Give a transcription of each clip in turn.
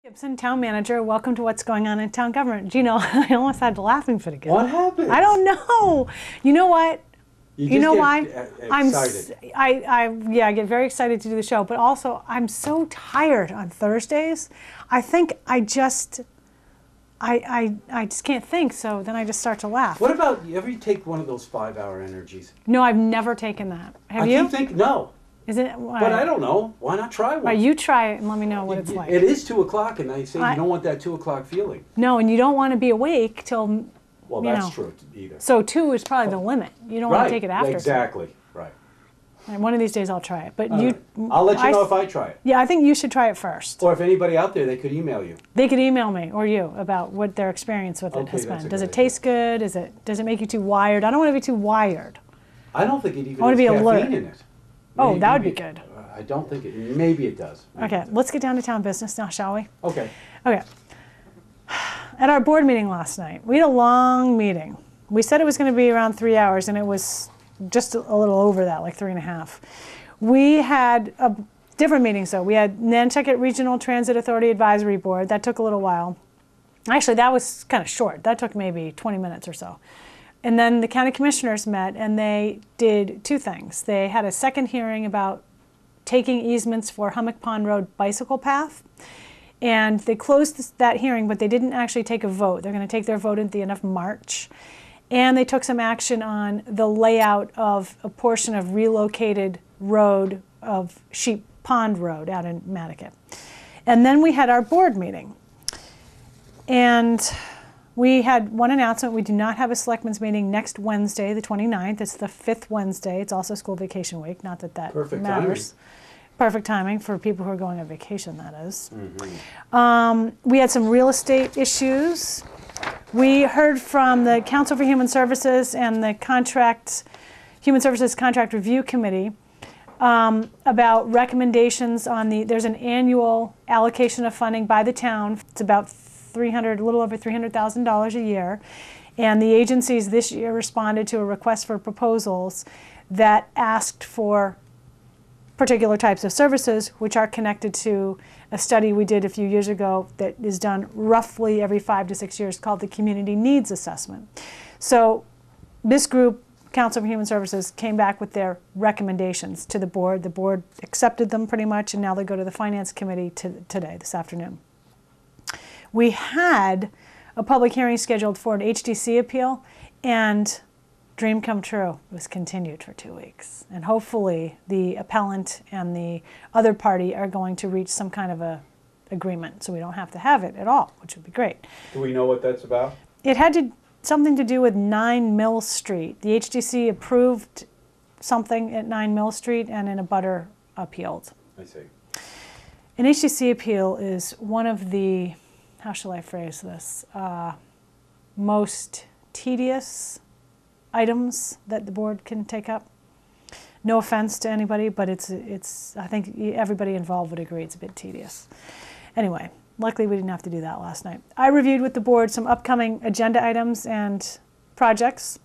Gibson, Town Manager. Welcome to What's Going On in Town Government. Gino, I almost had a laughing fit again. What happened? I don't know. You know what? You know get why? excited. I get very excited to do the show, but also I'm so tired on Thursdays. I think I just can't think, so then I just start to laugh. What about, you ever take one of those 5-hour energies? No, I've never taken that. Have you? I keep thinking, no. Is it? But I don't know. Why not try one? You try it and let me know what it's like. It is 2 o'clock, and they say you don't want that 2 o'clock feeling. No, and you don't want to be awake till. Well, that's true either. So 2 is probably the limit. You don't want to take it after. Exactly. Right. And one of these days I'll try it. But I'll let you know if I try it. Yeah, I think you should try it first. Or if anybody out there, they could email you. They could email me or you about what their experience with it has been. Does it taste good? Does it make you too wired? I don't want to be too wired. I don't think it even has caffeine in it. Oh, that would be good. I don't think it. Maybe it does. Okay, let's get down to town business now, shall we? Okay. Okay. At our board meeting last night, we had a long meeting. We said it was going to be around 3 hours, and it was just a little over that, like 3.5. We had a different meetings, though. We had Nantucket Regional Transit Authority Advisory Board. That took a little while. Actually, that was kind of short. That took maybe 20 minutes or so. And then the county commissioners met, and they did 2 things. They had a second hearing about taking easements for Hummock Pond Road bicycle path. And they closed that hearing, but they didn't actually take a vote. They're going to take their vote at the end of March. And they took some action on the layout of a portion of relocated road of Sheep Pond Road out in Matticat. And then we had our board meeting. And we had one announcement. We do not have a selectmen's meeting next Wednesday, the 29th. It's the 5th Wednesday. It's also school vacation week. Not that that Perfect matters. Timing. Perfect timing for people who are going on vacation, that is. Mm-hmm. We had some real estate issues. We heard from the Council for Human Services and the Human Services Contract Review Committee about recommendations on there's an annual allocation of funding by the town. It's about a little over $300,000 a year. And the agencies this year responded to a request for proposals that asked for particular types of services, which are connected to a study we did a few years ago that is done roughly every 5 to 6 years called the Community Needs Assessment. So this group, Council for Human Services, came back with their recommendations to the board. The board accepted them pretty much, and now they go to the Finance Committee today, this afternoon. We had a public hearing scheduled for an HDC appeal, and dream come true. It was continued for 2 weeks. And hopefully the appellant and the other party are going to reach some kind of a agreement so we don't have to have it at all, which would be great. Do we know what that's about? It had something to do with 9 Mill Street. The HDC approved something at 9 Mill Street and in a butter appealed. I see. An HDC appeal is one of the, how shall I phrase this, most tedious items that the board can take up. No offense to anybody, but it's I think everybody involved would agree it's a bit tedious. Anyway, luckily we didn't have to do that last night. I reviewed with the board some upcoming agenda items and projects.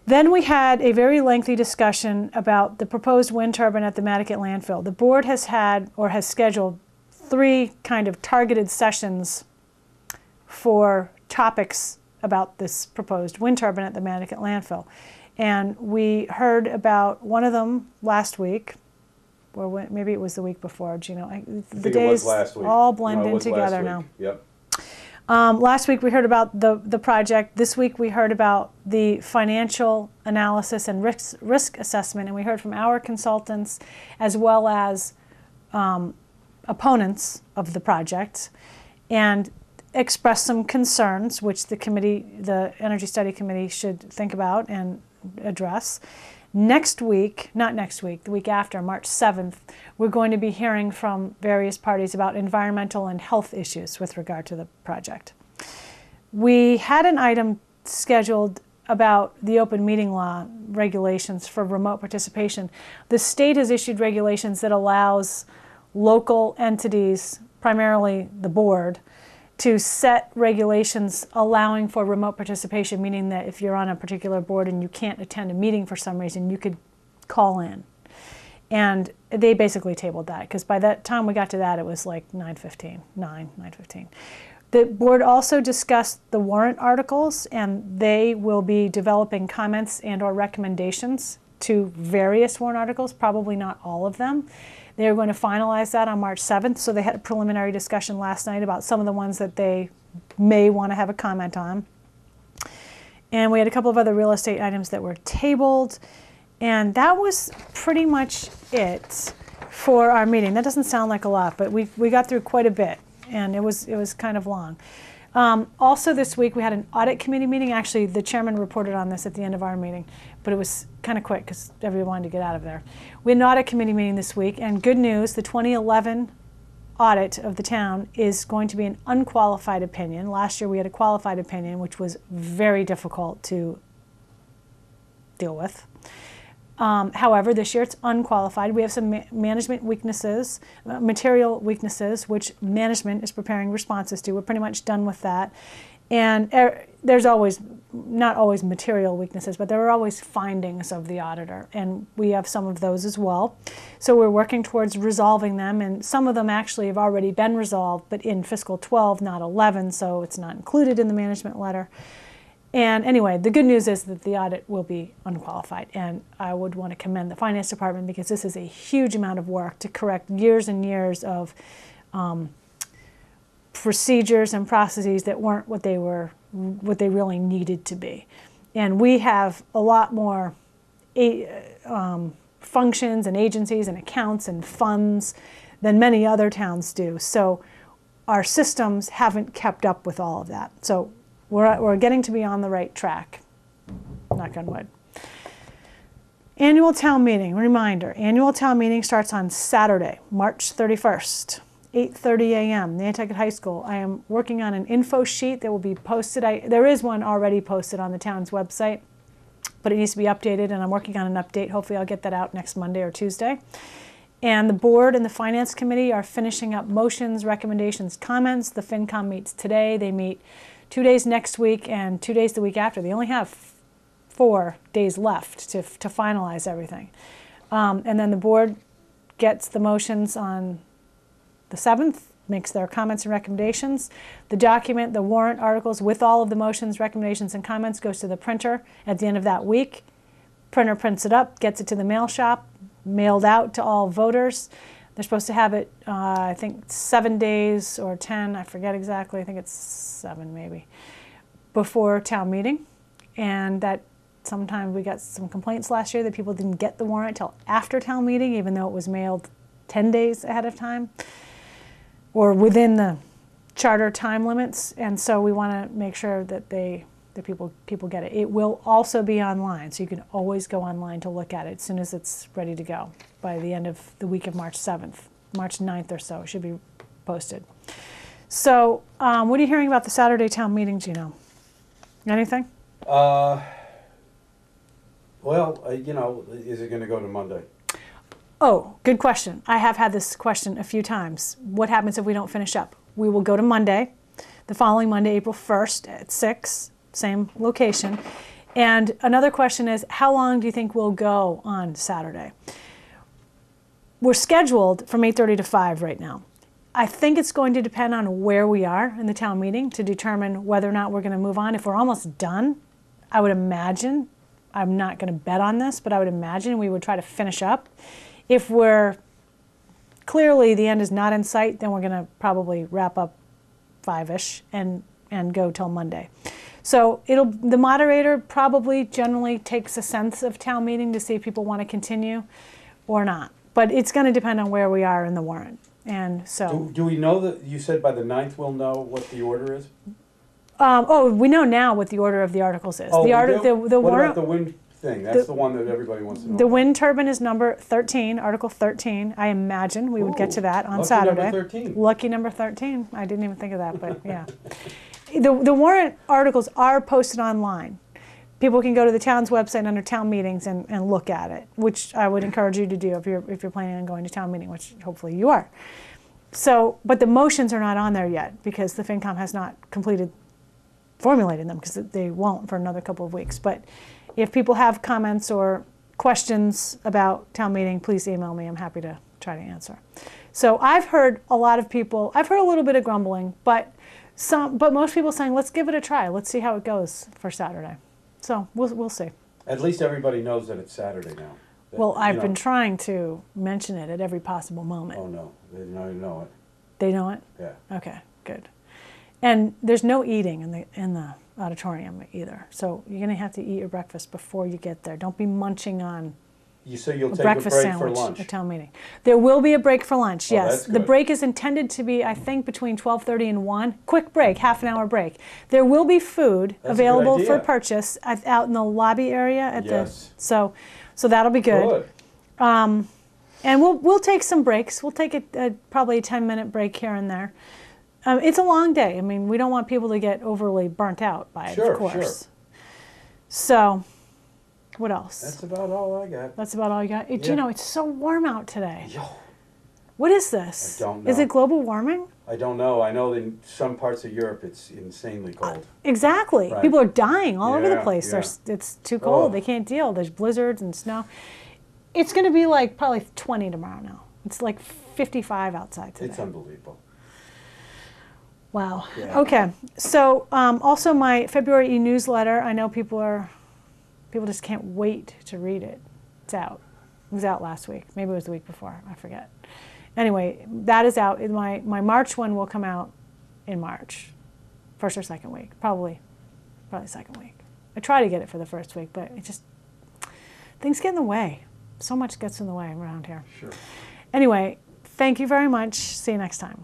Then we had a very lengthy discussion about the proposed wind turbine at the Matticat landfill. The board has had or has scheduled 3 kind of targeted sessions for topics about this proposed wind turbine at the Matticat landfill. And we heard about one of them last week, or maybe it was the week before, Gino. The days all blend in together now. Yep. Last week we heard about the project. This week we heard about the financial analysis and risk assessment, and we heard from our consultants as well as opponents of the project, and expressed some concerns, which the Energy Study Committee should think about and address. Next week, not next week, the week after, March 7th, we're going to be hearing from various parties about environmental and health issues with regard to the project. We had an item scheduled about the open meeting law regulations for remote participation. The state has issued regulations that allows local entities, primarily the board, to set regulations allowing for remote participation, meaning that if you're on a particular board and you can't attend a meeting for some reason, you could call in. And they basically tabled that because by that time we got to that, it was like 9:15. The board also discussed the warrant articles, and they will be developing comments and or recommendations to various warrant articles, probably not all of them. They're going to finalize that on March 7th, so they had a preliminary discussion last night about some of the ones that they may want to have a comment on. And we had a couple of other real estate items that were tabled, and that was pretty much it for our meeting. That doesn't sound like a lot, but we got through quite a bit, and it was kind of long. Also this week we had an audit committee meeting. Actually, the chairman reported on this at the end of our meeting, but it was kind of quick because everyone wanted to get out of there. We had an audit committee meeting this week, and good news, the 2011 audit of the town is going to be an unqualified opinion. Last year we had a qualified opinion, which was very difficult to deal with. However, this year it's unqualified. We have some management weaknesses, material weaknesses, which management is preparing responses to. We're pretty much done with that. And there's always, not always material weaknesses, but there are always findings of the auditor. And we have some of those as well. So we're working towards resolving them. And some of them actually have already been resolved, but in fiscal 12, not 11, so it's not included in the management letter. And anyway, the good news is that the audit will be unqualified, and I would want to commend the finance department because this is a huge amount of work to correct years and years of procedures and processes that weren't what they really needed to be. And we have a lot more functions and agencies and accounts and funds than many other towns do. So our systems haven't kept up with all of that. So we're getting to be on the right track, knock on wood. Annual town meeting, reminder, annual town meeting starts on Saturday, March 31st, 8:30 a.m., Nantucket High School. I am working on an info sheet that will be posted. There is one already posted on the town's website, but it needs to be updated, and I'm working on an update. Hopefully I'll get that out next Monday or Tuesday. And the board and the finance committee are finishing up motions, recommendations, comments. The FinCom meets today. They meet 2 days next week and 2 days the week after. They only have 4 days left to finalize everything. And then the board gets the motions on the 7th, makes their comments and recommendations. The document, the warrant articles with all of the motions, recommendations, and comments goes to the printer at the end of that week. Printer prints it up, gets it to the mail shop, mailed out to all voters. They're supposed to have it, I think, 7 days or 10, I forget exactly, I think it's 7 maybe, before town meeting. And that sometimes we got some complaints last year that people didn't get the warrant until after town meeting, even though it was mailed 10 days ahead of time, or within the charter time limits. And so we want to make sure that people get it. It will also be online, so you can always go online to look at it as soon as it's ready to go by the end of the week of March 7th, March 9th or so. It should be posted. So what are you hearing about the Saturday town meeting, Gino? Anything? Well, you know, is it going to go to Monday? Oh, good question. I have had this question a few times. What happens if we don't finish up? We will go to Monday, the following Monday, April 1st at 6, same location. And another question is, how long do you think we'll go on Saturday? We're scheduled from 8:30 to 5 right now. I think it's going to depend on where we are in the town meeting to determine whether or not we're going to move on. If we're almost done, I would imagine, I'm not going to bet on this, but I would imagine we would try to finish up. If we're clearly the end is not in sight, then we're going to probably wrap up 5-ish and go till Monday. So the moderator probably generally takes a sense of town meeting to see if people want to continue or not. But it's going to depend on where we are in the warrant. And so, do we know that you said by the 9th we'll know what the order is? We know now what the order of the articles is. Oh, the what warrant, about the wind thing? That's the one that everybody wants to know. The wind turbine is number 13, Article 13. I imagine we would get to that on Saturday. Lucky number 13. Lucky number 13. I didn't even think of that, but yeah. The warrant articles are posted online. People can go to the town's website under town meetings and look at it, which I would encourage you to do if you're planning on going to town meeting, which hopefully you are. So, but the motions are not on there yet because the FinCom has not formulated them because they won't for another couple of weeks. But if people have comments or questions about town meeting, please email me. I'm happy to try to answer. So I've heard a lot of people, I've heard a little bit of grumbling, but most people saying, let's give it a try. Let's see how it goes for Saturday. So we'll see. At least everybody knows that it's Saturday now. Well, I've been trying to mention it at every possible moment. Oh, no. They know it. They know it? Yeah. Okay, good. And there's no eating in the auditorium either. So you're going to have to eat your breakfast before you get there. Don't be munching on So you'll take a breakfast break sandwich for lunch? at town meeting. There will be a break for lunch, Oh, yes. that's The good. break is intended to be, I think, between 12:30 and 1. Quick break, half-an-hour break. There will be food That's a good available for idea. purchase out in the lobby area. Yes. So that'll be good. And we'll take some breaks. We'll take probably a 10-minute break here and there. It's a long day. I mean, we don't want people to get overly burnt out by it, of course. Sure. So, what else? That's about all I got. That's about all you got? Yeah. You know, it's so warm out today. Yo, What is this? I don't know. Is it global warming? I don't know. I know in some parts of Europe it's insanely cold. Exactly. Right. People are dying all over the Yeah, place. yeah. It's too cold. Oh. They can't deal. There's blizzards and snow. It's going to be like probably 20 tomorrow now. It's like 55 outside today. It's unbelievable. Wow. Yeah. Okay. So also my February e-newsletter, I know people just can't wait to read it. It's out. It was out last week. Maybe it was the week before. I forget. Anyway, that is out. My March one will come out in March. First or second week. Probably second week. I try to get it for the first week, but things get in the way. So much gets in the way around here. Sure. Anyway, thank you very much. See you next time.